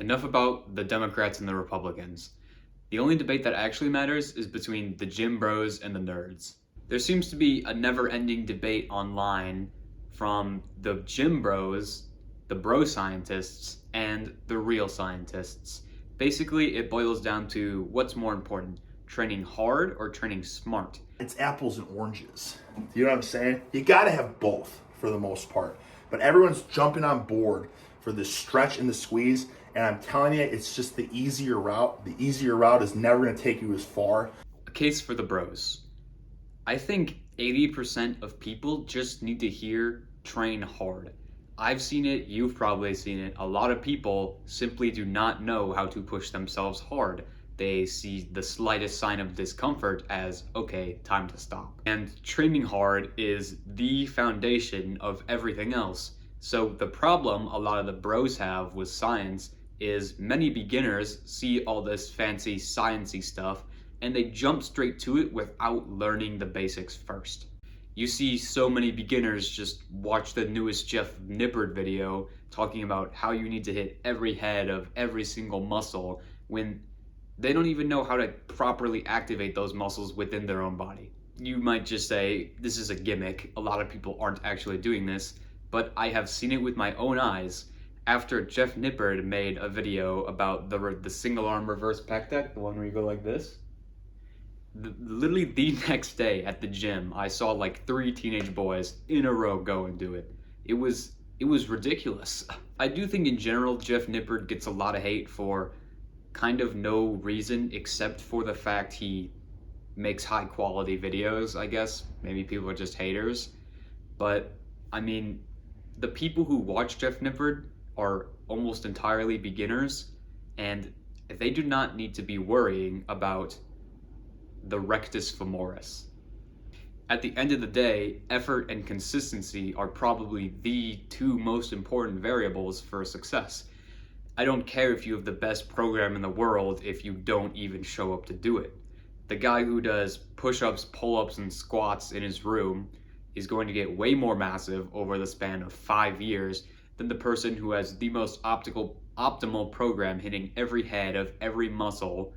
Enough about the Democrats and the Republicans. The only debate that actually matters is between the gym bros and the nerds. There seems to be a never-ending debate online from the gym bros, the bro scientists, and the real scientists. Basically, it boils down to what's more important, training hard or training smart. It's apples and oranges. You know what I'm saying? You got to have both for the most part. But everyone's jumping on board for the stretch and the squeeze. And I'm telling you, it's just the easier route. The easier route is never going to take you as far. A case for the bros. I think 80% of people just need to hear train hard. I've seen it, you've probably seen it. A lot of people simply do not know how to push themselves hard. They see the slightest sign of discomfort as, okay, time to stop. And training hard is the foundation of everything else. So the problem a lot of the bros have with science is many beginners see all this fancy sciencey stuff and they jump straight to it without learning the basics first. You see so many beginners just watch the newest Jeff Nippard video talking about how you need to hit every head of every single muscle when they don't even know how to properly activate those muscles within their own body. You might just say, this is a gimmick, a lot of people aren't actually doing this, but I have seen it with my own eyes after Jeff Nippard made a video about the single arm reverse pec deck, the one where you go like this. Literally the next day at the gym, I saw like 3 teenage boys in a row go and do it. It was ridiculous. I do think in general Jeff Nippard gets a lot of hate for kind of no reason except for the fact he makes high quality videos, I guess. Maybe people are just haters. But I mean, the people who watch Jeff Nippard are almost entirely beginners, and they do not need to be worrying about the rectus femoris. At the end of the day, effort and consistency are probably the 2 most important variables for success. I don't care if you have the best program in the world if you don't even show up to do it. The guy who does push-ups, pull-ups, and squats in his room is going to get way more massive over the span of 5 years than the person who has the most optimal program hitting every head of every muscle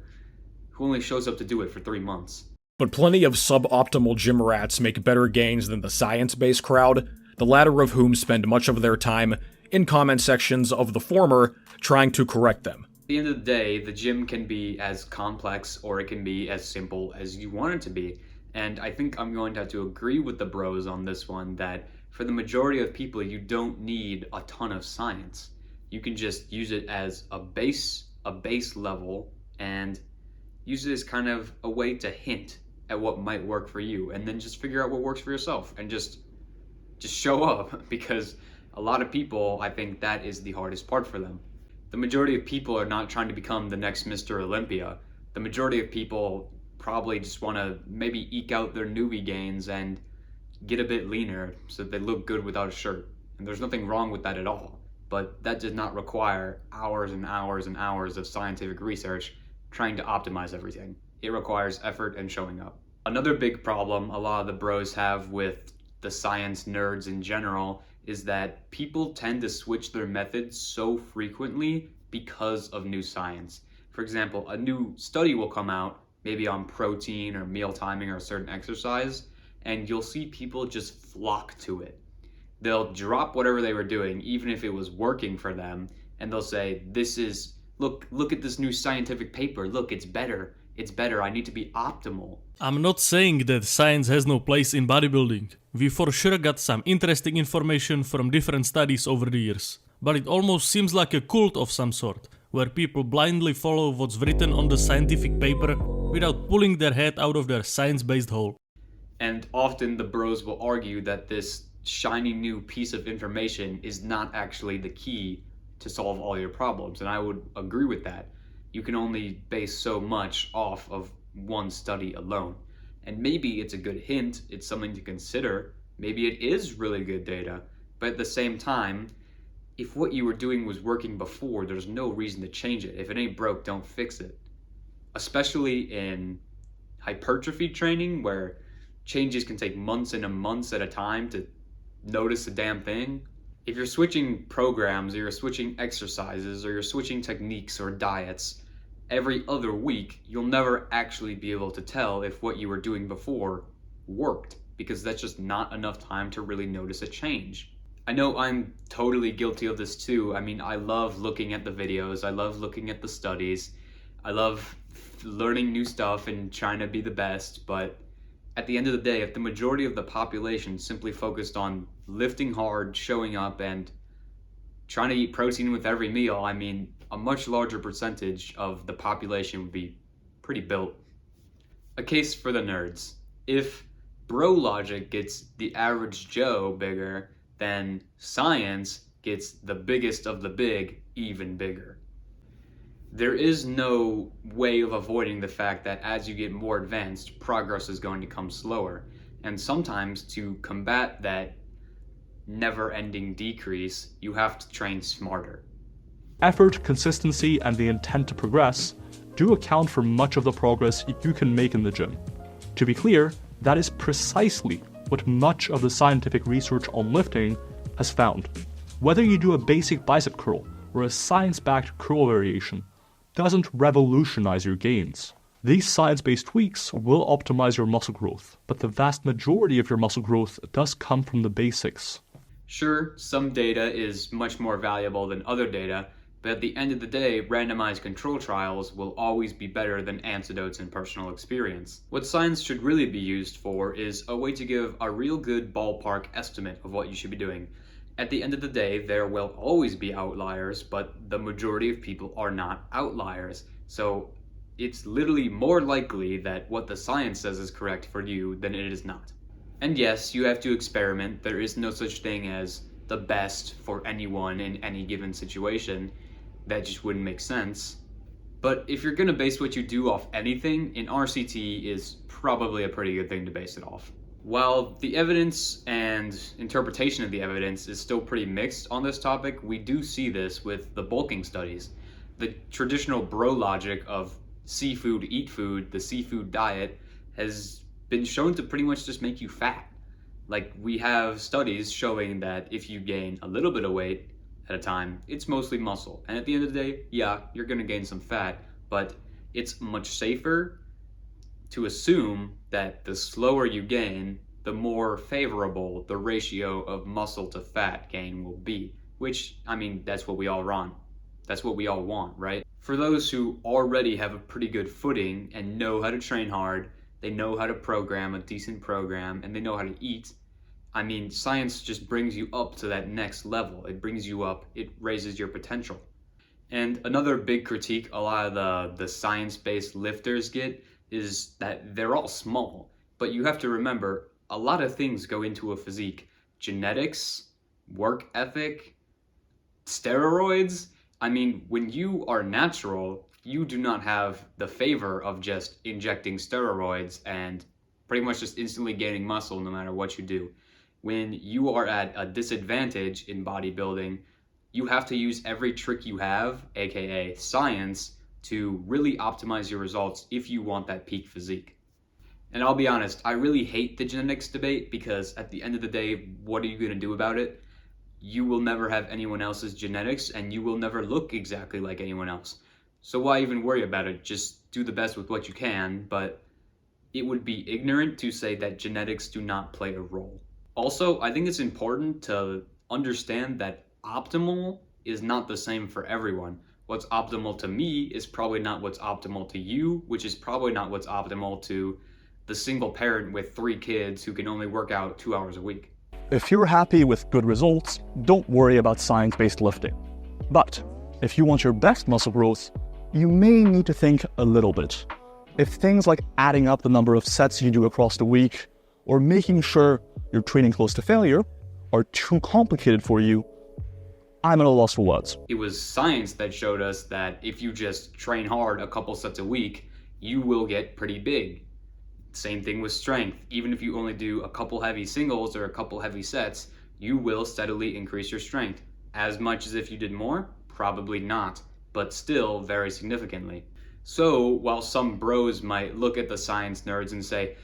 who only shows up to do it for 3 months. But plenty of suboptimal gym rats make better gains than the science-based crowd, the latter of whom spend much of their time in comment sections of the former trying to correct them. At the end of the day, the gym can be as complex or it can be as simple as you want it to be. And I think I'm going to have to agree with the bros on this one that for the majority of people, you don't need a ton of science. You can just use it as a base level and use it as kind of a way to hint at what might work for you, and then just figure out what works for yourself and just show up, because a lot of people, I think that is the hardest part for them. The majority of people are not trying to become the next Mr. Olympia. The majority of people probably just want to maybe eke out their newbie gains and get a bit leaner so that they look good without a shirt. And there's nothing wrong with that at all. But that does not require hours and hours and hours of scientific research trying to optimize everything. It requires effort and showing up. Another big problem a lot of the bros have with the science nerds in general is that people tend to switch their methods so frequently because of new science. For example, a new study will come out, maybe on protein or meal timing or a certain exercise, and you'll see people just flock to it. They'll drop whatever they were doing, even if it was working for them, and they'll say, look at this new scientific paper, look, it's better, I need to be optimal. I'm not saying that science has no place in bodybuilding. We for sure got some interesting information from different studies over the years. But it almost seems like a cult of some sort, where people blindly follow what's written on the scientific paper without pulling their head out of their science-based hole. And often the bros will argue that this shiny new piece of information is not actually the key to solve all your problems, and I would agree with that. You can only base so much off of one study alone. And maybe it's a good hint, it's something to consider, maybe it is really good data, but at the same time, if what you were doing was working before, there's no reason to change it. If it ain't broke, don't fix it. Especially in hypertrophy training, where changes can take months and months at a time to notice a damn thing. If you're switching programs, or you're switching exercises, or you're switching techniques or diets every other week, you'll never actually be able to tell if what you were doing before worked, because that's just not enough time to really notice a change. I know I'm totally guilty of this too. I mean, I love looking at the videos, I love looking at the studies, I love learning new stuff and trying to be the best, but at the end of the day, if the majority of the population simply focused on lifting hard, showing up, and trying to eat protein with every meal, I mean, a much larger percentage of the population would be pretty built. A case for the nerds. If bro logic gets the average Joe bigger, then science gets the biggest of the big even bigger. There is no way of avoiding the fact that as you get more advanced, progress is going to come slower. And sometimes to combat that never-ending decrease, you have to train smarter. Effort, consistency, and the intent to progress do account for much of the progress you can make in the gym. To be clear, that is precisely what much of the scientific research on lifting has found. Whether you do a basic bicep curl or a science-backed curl variation doesn't revolutionize your gains. These science-based tweaks will optimize your muscle growth, but the vast majority of your muscle growth does come from the basics. Sure, some data is much more valuable than other data, but at the end of the day, randomized control trials will always be better than anecdotes and personal experience. What science should really be used for is a way to give a real good ballpark estimate of what you should be doing. At the end of the day, there will always be outliers, but the majority of people are not outliers. So it's literally more likely that what the science says is correct for you than it is not. And yes, you have to experiment. There is no such thing as the best for anyone in any given situation. That just wouldn't make sense. But if you're gonna base what you do off anything, an RCT is probably a pretty good thing to base it off. While the evidence and interpretation of the evidence is still pretty mixed on this topic, we do see this with the bulking studies. The traditional bro logic of seafood, eat food, the seafood diet, has been shown to pretty much just make you fat. Like, we have studies showing that if you gain a little bit of weight at a time, it's mostly muscle. And at the end of the day, yeah, you're gonna gain some fat, but it's much safer to assume that the slower you gain, the more favorable the ratio of muscle to fat gain will be. Which, I mean, that's what we all want. That's what we all want, right? For those who already have a pretty good footing and know how to train hard, they know how to program a decent program, and they know how to eat, I mean, science just brings you up to that next level. It brings you up, it raises your potential. And another big critique a lot of the science-based lifters get is that they're all small. But you have to remember, a lot of things go into a physique. Genetics, work ethic, steroids. I mean, when you are natural, you do not have the favor of just injecting steroids and pretty much just instantly gaining muscle no matter what you do. When you are at a disadvantage in bodybuilding, you have to use every trick you have, aka science, to really optimize your results if you want that peak physique. And I'll be honest, I really hate the genetics debate because at the end of the day, what are you going to do about it? You will never have anyone else's genetics and you will never look exactly like anyone else. So why even worry about it? Just do the best with what you can, but it would be ignorant to say that genetics do not play a role. Also, I think it's important to understand that optimal is not the same for everyone. What's optimal to me is probably not what's optimal to you, which is probably not what's optimal to the single parent with 3 kids who can only work out 2 hours a week. If you're happy with good results, don't worry about science-based lifting. But if you want your best muscle growth, you may need to think a little bit. If things like adding up the number of sets you do across the week or making sure you're training close to failure are too complicated for you, I'm at a loss for words. It was science that showed us that if you just train hard a couple sets a week, you will get pretty big. Same thing with strength. Even if you only do a couple heavy singles or a couple heavy sets, you will steadily increase your strength. As much as if you did more? Probably not, but still very significantly. So while some bros might look at the science nerds and say,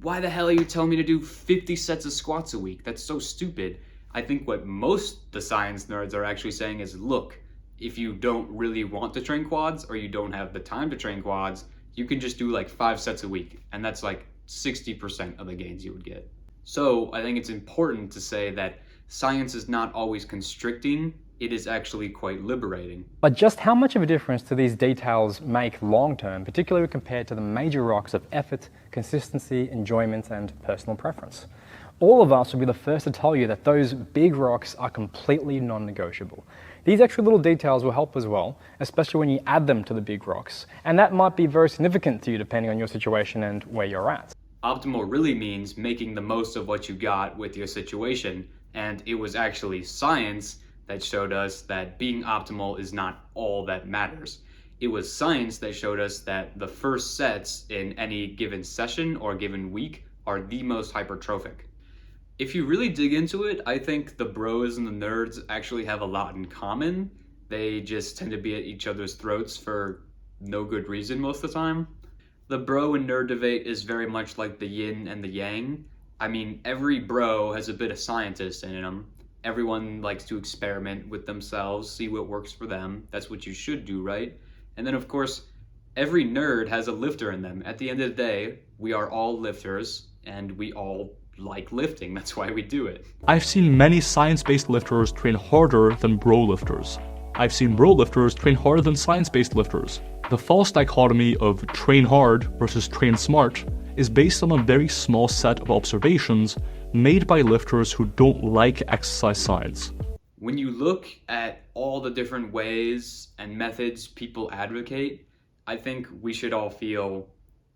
why the hell are you telling me to do 50 sets of squats a week? That's so stupid. I think what most the science nerds are actually saying is, look, if you don't really want to train quads or you don't have the time to train quads, you can just do like 5 sets a week, and that's like 60% of the gains you would get. So I think it's important to say that science is not always constricting, it is actually quite liberating. But just how much of a difference do these details make long term, particularly compared to the major rocks of effort, consistency, enjoyment, and personal preference? All of us will be the first to tell you that those big rocks are completely non-negotiable. These extra little details will help as well, especially when you add them to the big rocks, and that might be very significant to you depending on your situation and where you're at. Optimal really means making the most of what you got with your situation, and it was actually science that showed us that being optimal is not all that matters. It was science that showed us that the first sets in any given session or given week are the most hypertrophic. If you really dig into it, I think the bros and the nerds actually have a lot in common. They just tend to be at each other's throats for no good reason most of the time. The bro and nerd debate is very much like the yin and the yang. I mean, every bro has a bit of scientist in them. Everyone likes to experiment with themselves, see what works for them. That's what you should do, right? And then, of course, every nerd has a lifter in them. At the end of the day, we are all lifters, and we all like lifting. That's why we do it. I've seen many science-based lifters train harder than bro lifters. I've seen bro lifters train harder than science-based lifters. The false dichotomy of train hard versus train smart is based on a very small set of observations made by lifters who don't like exercise science. When you look at all the different ways and methods people advocate, I think we should all feel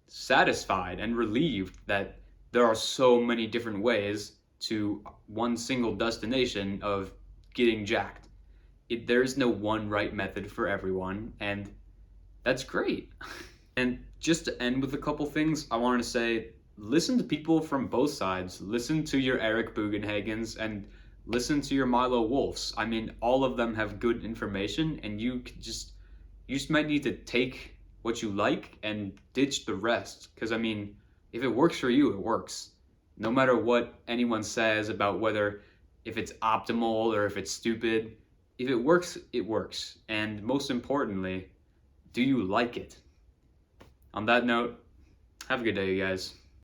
satisfied and relieved that there are so many different ways to one single destination of getting jacked. There is no one right method for everyone, and that's great. And just to end with a couple things, I wanted to say, listen to people from both sides. Listen to your Eric Bugenhagens and listen to your Milo Wolfs. I mean, all of them have good information, and you just might need to take what you like and ditch the rest. Because I mean, if it works for you, it works. No matter what anyone says about if it's optimal or if it's stupid, if it works, it works. And most importantly, do you like it? On that note, have a good day, you guys.